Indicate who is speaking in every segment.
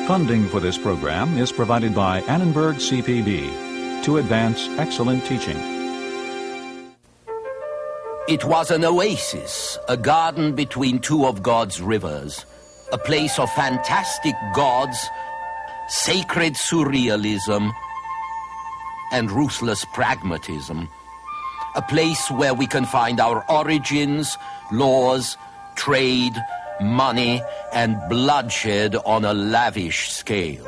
Speaker 1: Funding for this program is provided by Annenberg CPB to advance excellent teaching.
Speaker 2: It was an oasis, a garden between two of God's rivers, a place of fantastic gods, sacred surrealism, and ruthless pragmatism, a place where we can find our origins, laws, trade, money, and bloodshed on a lavish scale.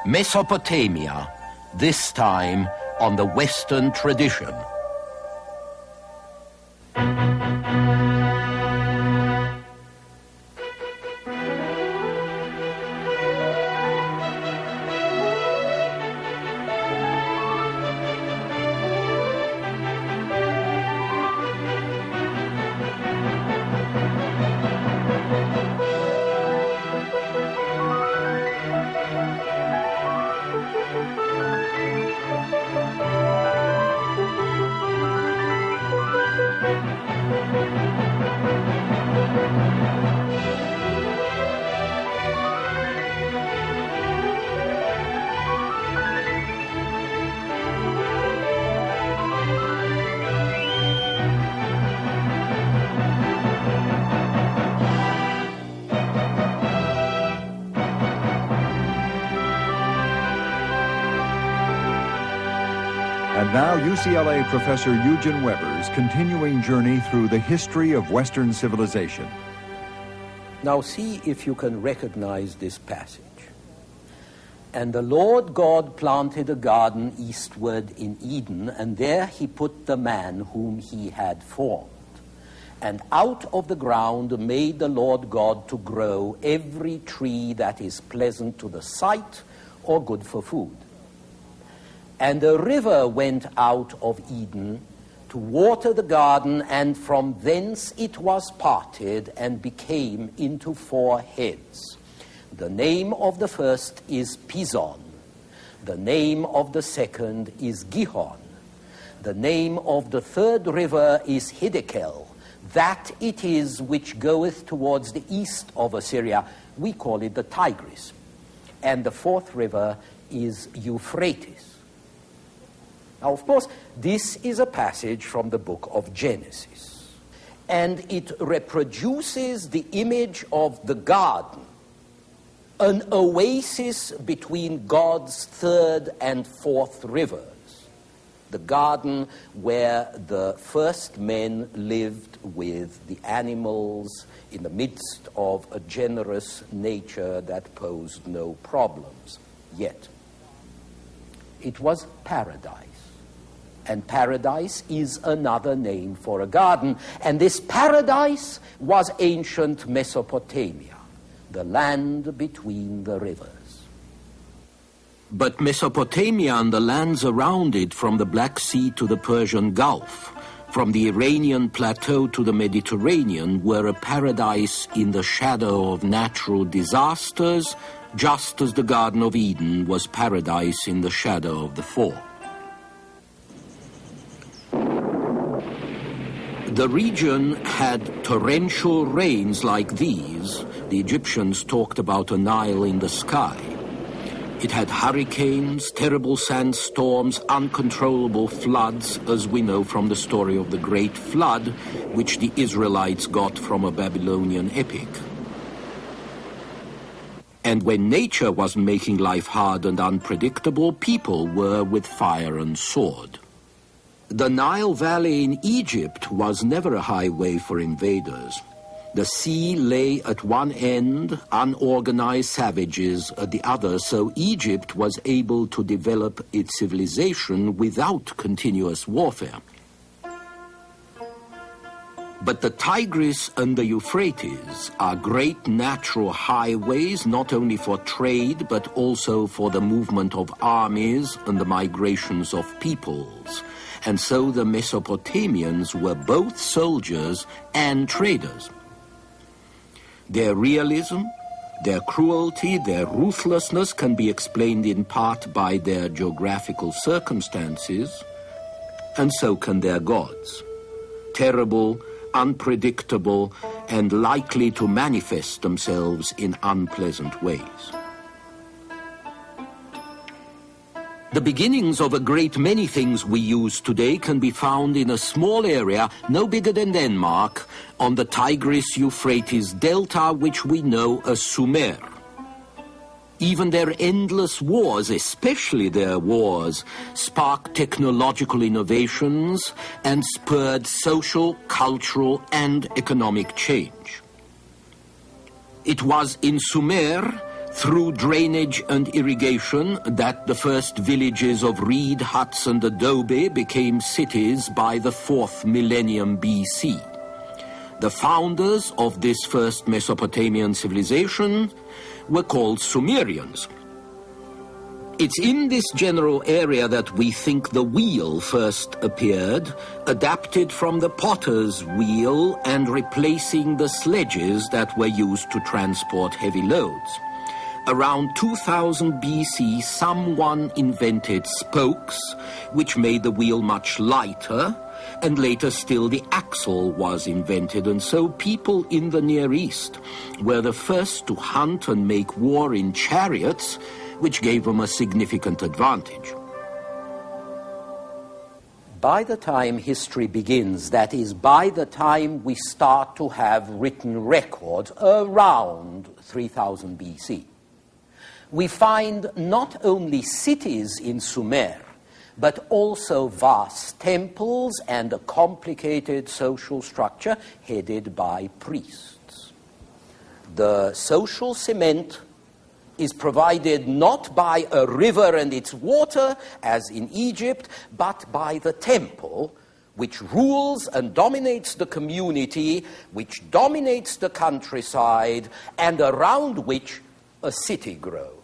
Speaker 2: Mesopotamia, this time on the Western tradition.
Speaker 3: And now UCLA Professor Eugen Weber's continuing journey through the history of Western civilization.
Speaker 2: Now see if you can recognize this passage. And the Lord God planted a garden eastward in Eden, and there he put the man whom he had formed. And out of the ground made the Lord God to grow every tree that is pleasant to the sight or good for food. And a river went out of Eden to water the garden, and from thence it was parted and became into 4 heads. The name of the first is Pison. The name of the second is Gihon. The name of the third river is Hiddekel. That it is which goeth towards the east of Assyria. We call it the Tigris. And the fourth river is Euphrates. Now, of course, this is a passage from the book of Genesis, and it reproduces the image of the garden, an oasis between God's third and fourth rivers, the garden where the first men lived with the animals in the midst of a generous nature that posed no problems. Yet, it was paradise. And paradise is another name for a garden. And this paradise was ancient Mesopotamia, the land between the rivers. But Mesopotamia and the lands around it, from the Black Sea to the Persian Gulf, from the Iranian plateau to the Mediterranean, were a paradise in the shadow of natural disasters, just as the Garden of Eden was paradise in the shadow of the fall. The region had torrential rains like these. The Egyptians talked about a Nile in the sky. It had hurricanes, terrible sandstorms, uncontrollable floods, as we know from the story of the Great Flood, which the Israelites got from a Babylonian epic. And when nature was making life hard and unpredictable, people were with fire and sword. The Nile Valley in Egypt was never a highway for invaders. The sea lay at one end, unorganized savages at the other, so Egypt was able to develop its civilization without continuous warfare. But the Tigris and the Euphrates are great natural highways, not only for trade, but also for the movement of armies and the migrations of peoples. And so the Mesopotamians were both soldiers and traders. Their realism, their cruelty, their ruthlessness can be explained in part by their geographical circumstances, and so can their gods. Terrible, unpredictable, and likely to manifest themselves in unpleasant ways. The beginnings of a great many things we use today can be found in a small area, no bigger than Denmark, on the Tigris-Euphrates delta, which we know as Sumer. Even their endless wars, especially their wars, sparked technological innovations and spurred social, cultural, and economic change. It was in Sumer, through drainage and irrigation, that the first villages of reed huts and adobe became cities by the 4th millennium BC. The founders of this first Mesopotamian civilization were called Sumerians. It's in this general area that we think the wheel first appeared, adapted from the potter's wheel and replacing the sledges that were used to transport heavy loads. Around 2000 BC, someone invented spokes, which made the wheel much lighter, and later still the axle was invented, and so people in the Near East were the first to hunt and make war in chariots, which gave them a significant advantage.
Speaker 4: By the time history begins, that is, by the time we start to have written records around 3000 BC, we find not only cities in Sumer, but also vast temples and a complicated social structure headed by priests. The social cement is provided not by a river and its water, as in Egypt, but by the temple, which rules and dominates the community, which dominates the countryside, and around which a city grows.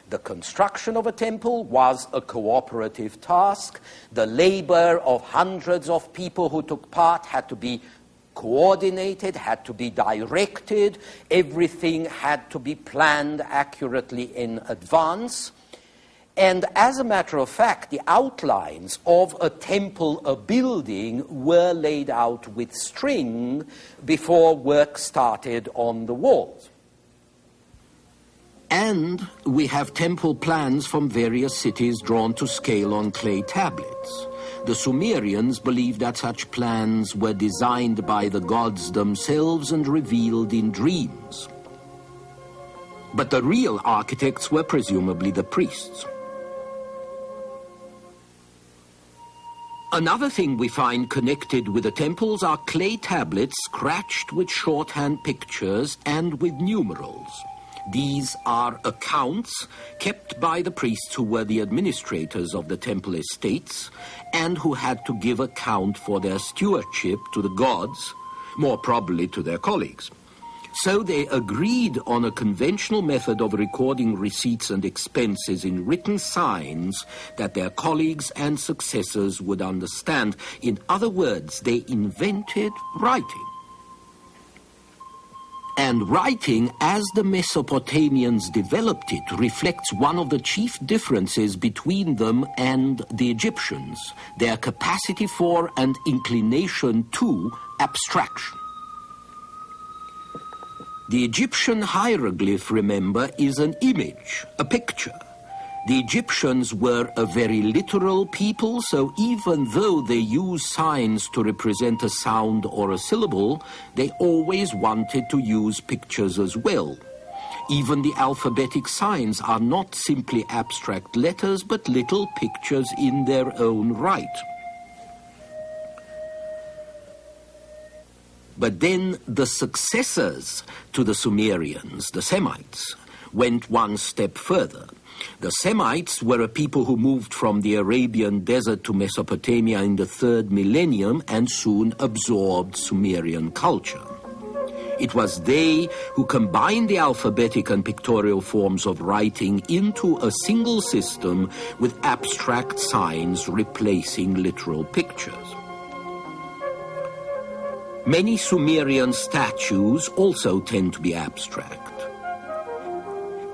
Speaker 4: The construction of a temple was a cooperative task. The labor of hundreds of people who took part had to be coordinated, had to be directed. Everything had to be planned accurately in advance. And as a matter of fact, the outlines of a temple, a building, were laid out with string before work started on the walls.
Speaker 2: And we have temple plans from various cities drawn to scale on clay tablets. The Sumerians believed that such plans were designed by the gods themselves and revealed in dreams. But the real architects were presumably the priests. Another thing we find connected with the temples are clay tablets scratched with shorthand pictures and with numerals. These are accounts kept by the priests who were the administrators of the temple estates and who had to give account for their stewardship to the gods, more probably to their colleagues. So they agreed on a conventional method of recording receipts and expenses in written signs that their colleagues and successors would understand. In other words, they invented writing. And writing, as the Mesopotamians developed it, reflects one of the chief differences between them and the Egyptians, their capacity for and inclination to abstraction. The Egyptian hieroglyph, remember, is an image, a picture. The Egyptians were a very literal people, so even though they used signs to represent a sound or a syllable, they always wanted to use pictures as well. Even the alphabetic signs are not simply abstract letters, but little pictures in their own right. But then the successors to the Sumerians, the Semites, went one step further. The Semites were a people who moved from the Arabian desert to Mesopotamia in the 3rd millennium and soon absorbed Sumerian culture. It was they who combined the alphabetic and pictorial forms of writing into a single system with abstract signs replacing literal pictures. Many Sumerian statues also tend to be abstract.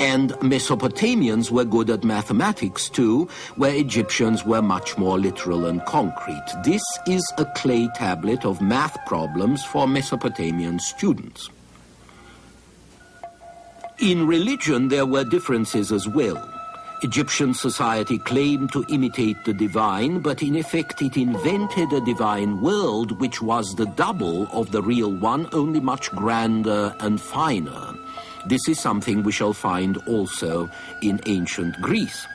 Speaker 4: And Mesopotamians were good at mathematics too, where Egyptians were much more literal and concrete. This is a clay tablet of math problems for Mesopotamian students. In religion, there were differences as well. Egyptian society claimed to imitate the divine, but in effect it invented a divine world which was the double of the real one, only much grander and finer. This is something we shall find also in ancient Greece.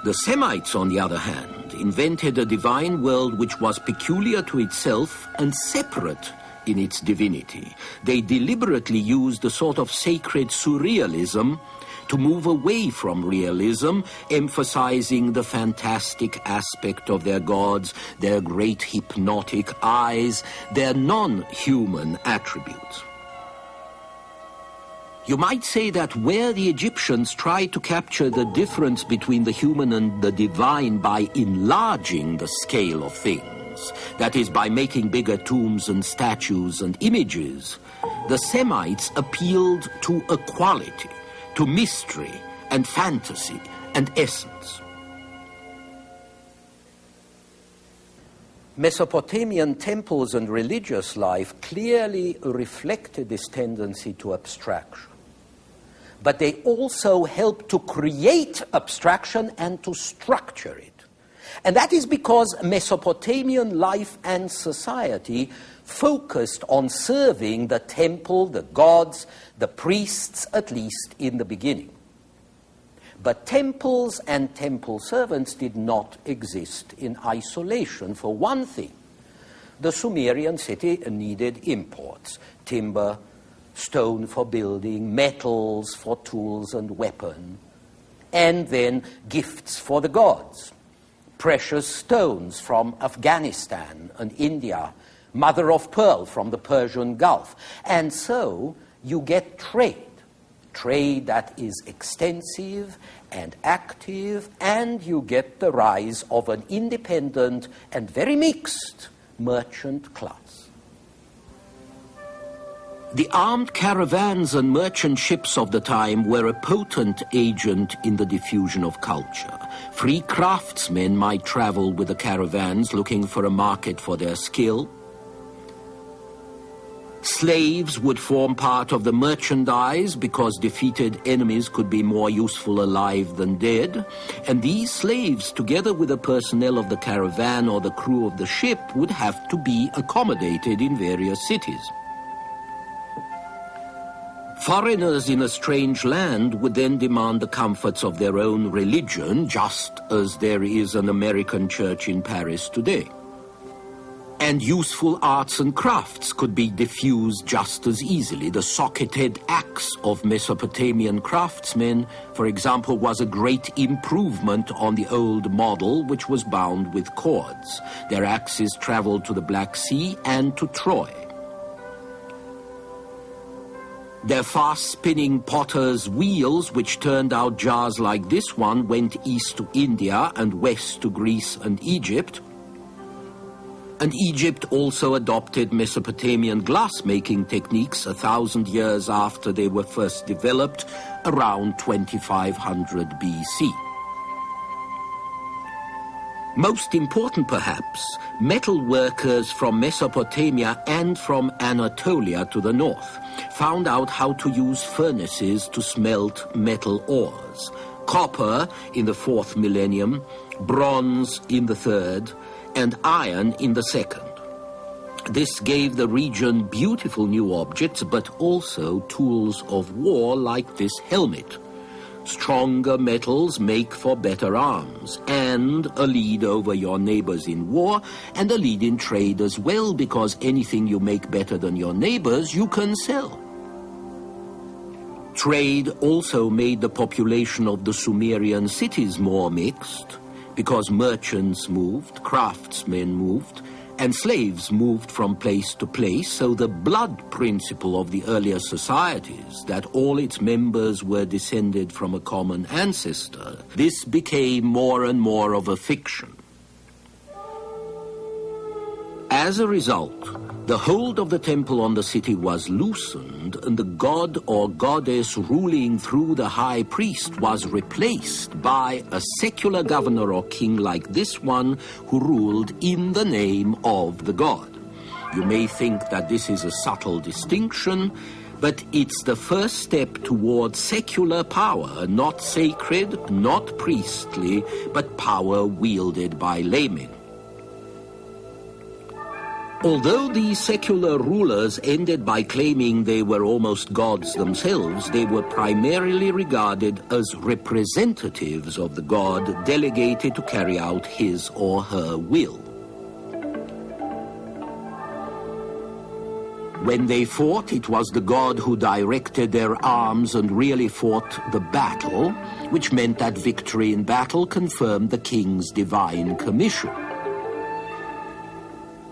Speaker 4: The Semites, on the other hand, invented a divine world which was peculiar to itself and separate in its divinity. They deliberately used a sort of sacred surrealism to move away from realism, emphasizing the fantastic aspect of their gods, their great hypnotic eyes, their non-human attributes. You might say that where the Egyptians tried to capture the difference between the human and the divine by enlarging the scale of things, that is, by making bigger tombs and statues and images, the Semites appealed to equality, to mystery and fantasy and essence.
Speaker 2: Mesopotamian temples and religious life clearly reflected this tendency to abstraction. But they also helped to create abstraction and to structure it. And that is because Mesopotamian life and society focused on serving the temple, the gods, the priests, at least in the beginning. But temples and temple servants did not exist in isolation. For one thing, the Sumerian city needed imports, timber, stone for building, metals for tools and weapons, and then gifts for the gods. Precious stones from Afghanistan and India, mother of pearl from the Persian Gulf. And so you get trade that is extensive and active, and you get the rise of an independent and very mixed merchant class.
Speaker 4: The armed caravans and merchant ships of the time were a potent agent in the diffusion of culture. Free craftsmen might travel with the caravans looking for a market for their skill. Slaves would form part of the merchandise because defeated enemies could be more useful alive than dead. And these slaves, together with the personnel of the caravan or the crew of the ship, would have to be accommodated in various cities. Foreigners in a strange land would then demand the comforts of their own religion, just as there is an American church in Paris today. And useful arts and crafts could be diffused just as easily. The socketed axe of Mesopotamian craftsmen, for example, was a great improvement on the old model, which was bound with cords. Their axes traveled to the Black Sea and to Troy. Their fast-spinning potter's wheels, which turned out jars like this one, went east to India and west to Greece and Egypt. And Egypt also adopted Mesopotamian glass-making techniques 1,000 years after they were first developed, around 2500 BC. Most important, perhaps, metal workers from Mesopotamia and from Anatolia to the north found out how to use furnaces to smelt metal ores. Copper in the 4th millennium, bronze in the 3rd, and iron in the 2nd. This gave the region beautiful new objects, but also tools of war like this helmet. Stronger metals make for better arms, and a lead over your neighbors in war, and a lead in trade as well, because anything you make better than your neighbors, you can sell. Trade also made the population of the Sumerian cities more mixed, because merchants moved, craftsmen moved, and slaves moved from place to place, so the blood principle of the earlier societies, that all its members were descended from a common ancestor, this became more and more of a fiction. As
Speaker 2: As a result, the hold of the temple on the city was loosened, and the god or goddess ruling through the high priest was replaced by a secular governor or king like this one who ruled in the name of the god. You may think that this is a subtle distinction, but it's the first step towards secular power, not sacred, not priestly, but power wielded by laymen. Although these secular rulers ended by claiming they were almost gods themselves, they were primarily regarded as representatives of the god, delegated to carry out his or her will. When they fought, it was the god who directed their arms and really fought the battle, which meant that victory in battle confirmed the king's divine commission.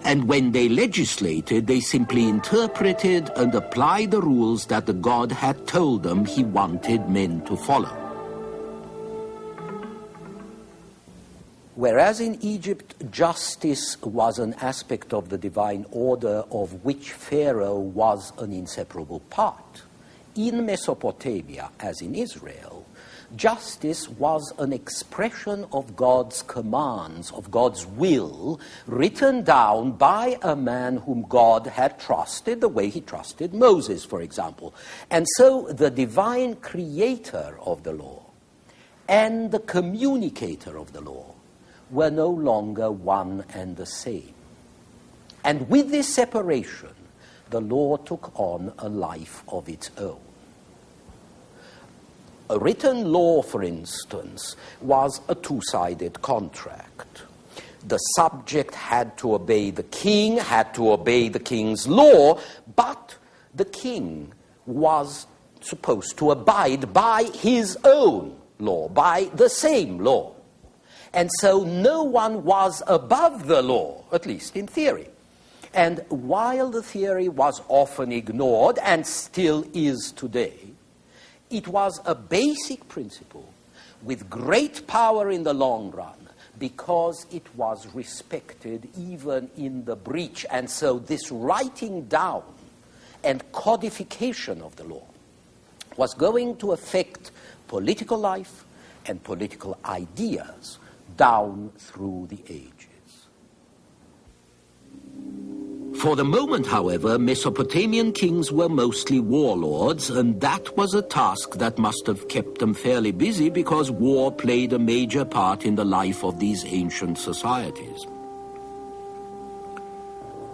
Speaker 2: And when they legislated, they simply interpreted and applied the rules that the god had told them he wanted men to follow.
Speaker 4: Whereas in Egypt, justice was an aspect of the divine order of which Pharaoh was an inseparable part, in Mesopotamia, as in Israel, justice was an expression of God's commands, of God's will, written down by a man whom God had trusted the way he trusted Moses, for example. And so the divine creator of the law and the communicator of the law were no longer one and the same. And with this separation, the law took on a life of its own. A written law, for instance, was a two-sided contract. The subject had to obey the king, had to obey the king's law, but the king was supposed to abide by his own law, by the same law. And so no one was above the law, at least in theory. And while the theory was often ignored, and still is today, it was a basic principle with great power in the long run because it was respected even in the breach. And so this writing down and codification of the law was going to affect political life and political ideas down through the ages.
Speaker 2: For the moment, however, Mesopotamian kings were mostly warlords, and that was a task that must have kept them fairly busy because war played a major part in the life of these ancient societies.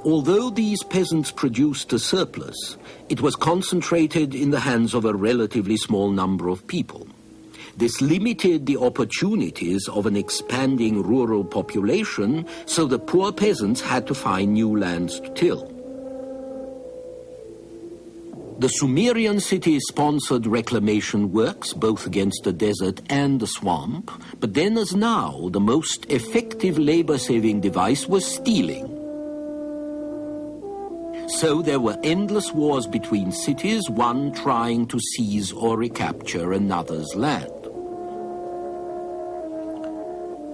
Speaker 2: Although these peasants produced a surplus, it was concentrated in the hands of a relatively small number of people. This limited the opportunities of an expanding rural population, so the poor peasants had to find new lands to till. The Sumerian cities sponsored reclamation works, both against the desert and the swamp, but then as now, the most effective labor-saving device was stealing. So there were endless wars between cities, one trying to seize or recapture another's land.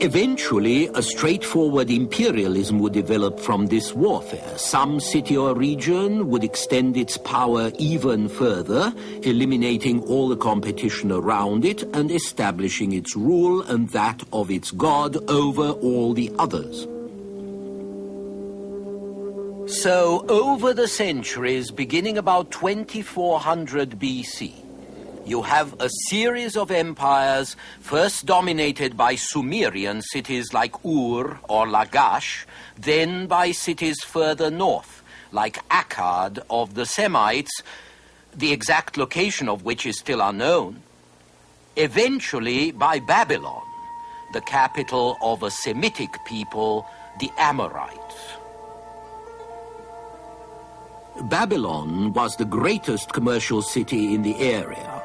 Speaker 2: Eventually, a straightforward imperialism would develop from this warfare. Some city or region would extend its power even further, eliminating all the competition around it and establishing its rule and that of its god over all the others.
Speaker 4: So, over the centuries, beginning about 2400 BC, you have a series of empires, first dominated by Sumerian cities like Ur or Lagash, then by cities further north, like Akkad of the Semites, the exact location of which is still unknown, eventually by Babylon, the capital of a Semitic people, the Amorites.
Speaker 2: Babylon was the greatest commercial city in the area.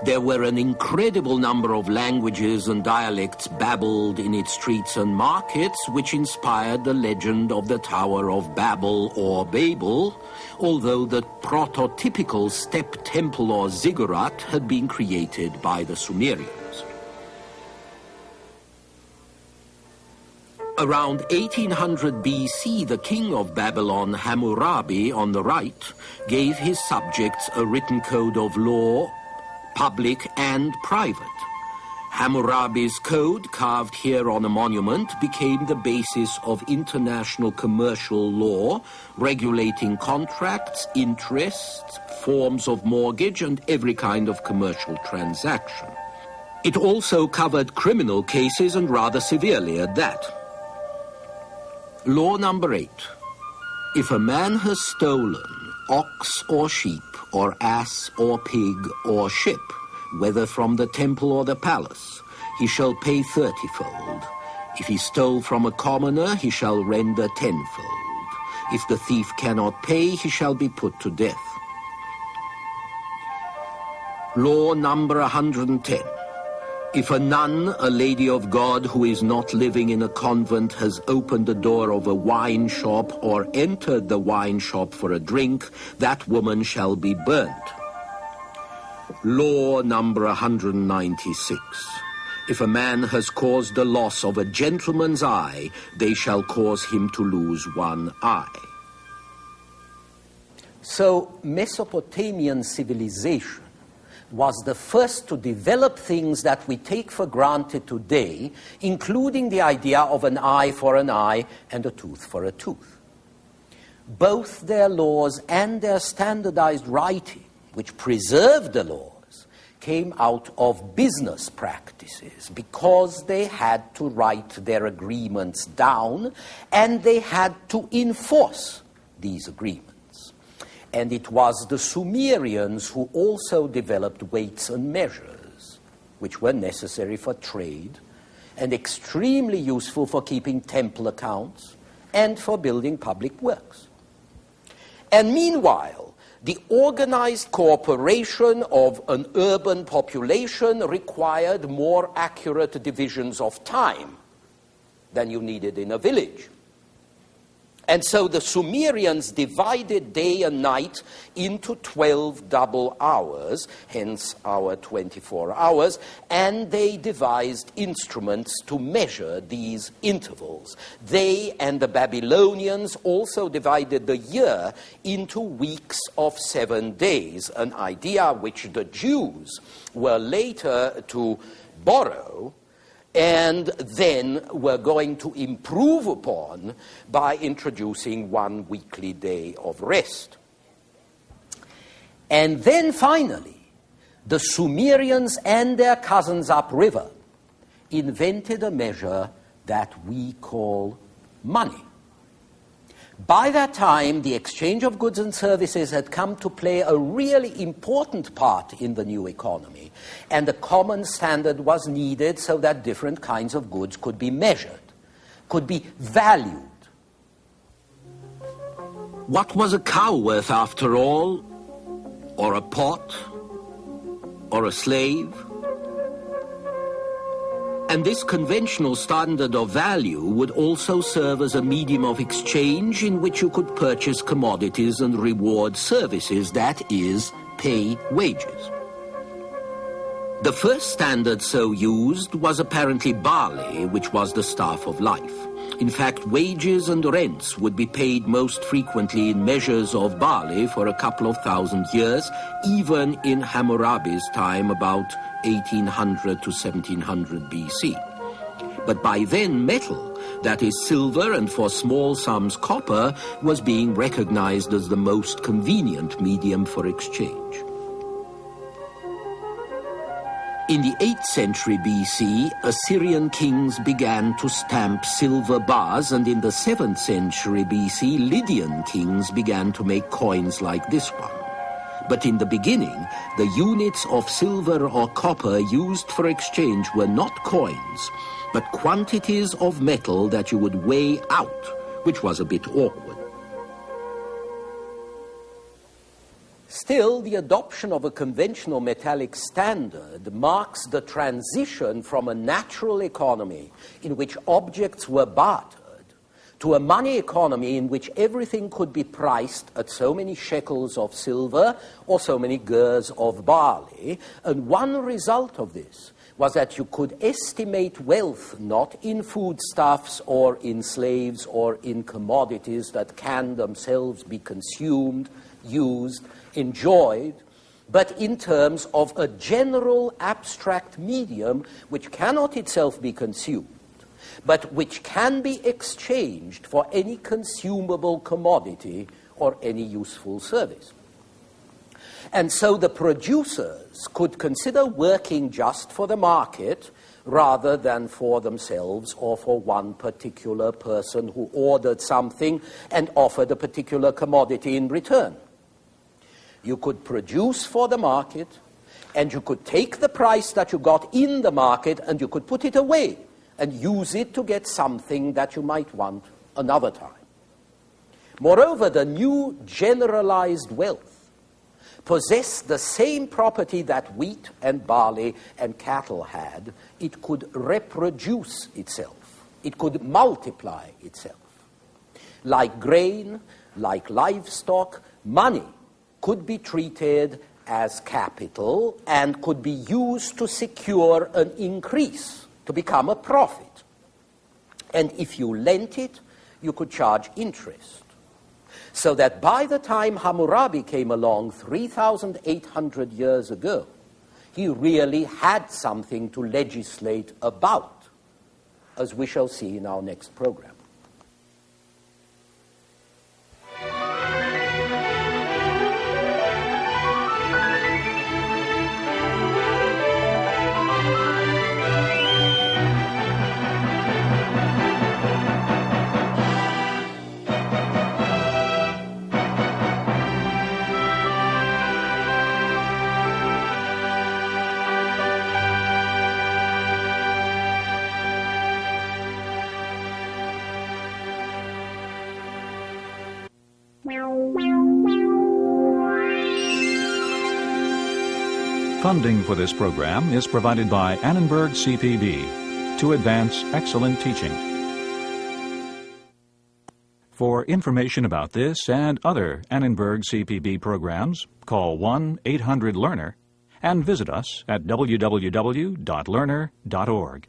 Speaker 2: There were an incredible number of languages and dialects babbled in its streets and markets, which inspired the legend of the Tower of Babel or Babel, although the prototypical step temple or ziggurat had been created by the Sumerians.
Speaker 4: Around 1800 BC, the king of Babylon, Hammurabi, on the right, gave his subjects a written code of law, public and private. Hammurabi's code, carved here on a monument, became the basis of international commercial law, regulating contracts, interests, forms of mortgage, and every kind of commercial transaction. It also covered criminal cases, and rather severely at that. Law number 8. If a man has stolen ox or sheep, or ass or pig or ship, whether from the temple or the palace, he shall pay 30-fold. If he stole from a commoner, he shall render 10-fold. If the thief cannot pay, he shall be put to death. Law number 110. If a nun, a lady of God who is not living in a convent, has opened the door of a wine shop or entered the wine shop for a drink, that woman shall be burnt. Law number 196. If a man has caused the loss of a gentleman's eye, they shall cause him to lose one eye.
Speaker 2: So Mesopotamian civilization was the first to develop things that we take for granted today, including the idea of an eye for an eye and a tooth for a tooth. Both their laws and their standardized writing, which preserved the laws, came out of business practices because they had to write their agreements down and they had to enforce these agreements. And it was the Sumerians who also developed weights and measures, which were necessary for trade and extremely useful for keeping temple accounts and for building public works. And meanwhile, the organized cooperation of an urban population required more accurate divisions of time than you needed in a village. And so the Sumerians divided day and night into 12 double hours, hence our 24 hours, and they devised instruments to measure these intervals. They and the Babylonians also divided the year into weeks of 7 days, an idea which the Jews were later to borrow and then we're going to improve upon by introducing 1 weekly day of rest. And then finally, the Sumerians and their cousins upriver invented a measure that we call money. By that time, the exchange of goods and services had come to play a really important part in the new economy, and a common standard was needed so that different kinds of goods could be measured, could be valued.
Speaker 4: What was a cow worth after all? Or a pot? Or a slave? And this conventional standard of value would also serve as a medium of exchange in which you could purchase commodities and reward services, that is, pay wages. The first standard so used was apparently barley, which was the staff of life. In fact, wages and rents would be paid most frequently in measures of barley for a couple of thousand years, even in Hammurabi's time, about 1800 to 1700 BC. But by then, metal, that is silver and for small sums copper, was being recognized as the most convenient medium for exchange. In the 8th century BC, Assyrian kings began to stamp silver bars, and in the 7th century BC, Lydian kings began to make coins like this one. But in the beginning, the units of silver or copper used for exchange were not coins, but quantities of metal that you would weigh out, which was a bit awkward.
Speaker 2: Still, the adoption of a conventional metallic standard marks the transition from a natural economy in which objects were bartered to a money economy in which everything could be priced at so many shekels of silver or so many gers of barley. And one result of this was that you could estimate wealth not in foodstuffs or in slaves or in commodities that can themselves be consumed, used, enjoyed, but in terms of a general abstract medium which cannot itself be consumed, but which can be exchanged for any consumable commodity or any useful service. And so the producers could consider working just for the market rather than for themselves or for one particular person who ordered something and offered a particular commodity in return. You could produce for the market, and you could take the price that you got in the market and you could put it away and use it to get something that you might want another time. Moreover, the new generalized wealth possessed the same property that wheat and barley and cattle had. It could reproduce itself. It could multiply itself. Like grain, like livestock, money could be treated as capital and could be used to secure an increase, to become a profit. And if you lent it, you could charge interest. So that by the time Hammurabi came along 3,800 years ago, he really had something to legislate about, as we shall see in our next program.
Speaker 1: Funding for this program is provided by Annenberg CPB to advance excellent teaching. For information about this and other Annenberg CPB programs, call 1-800-LEARNER and visit us at www.learner.org.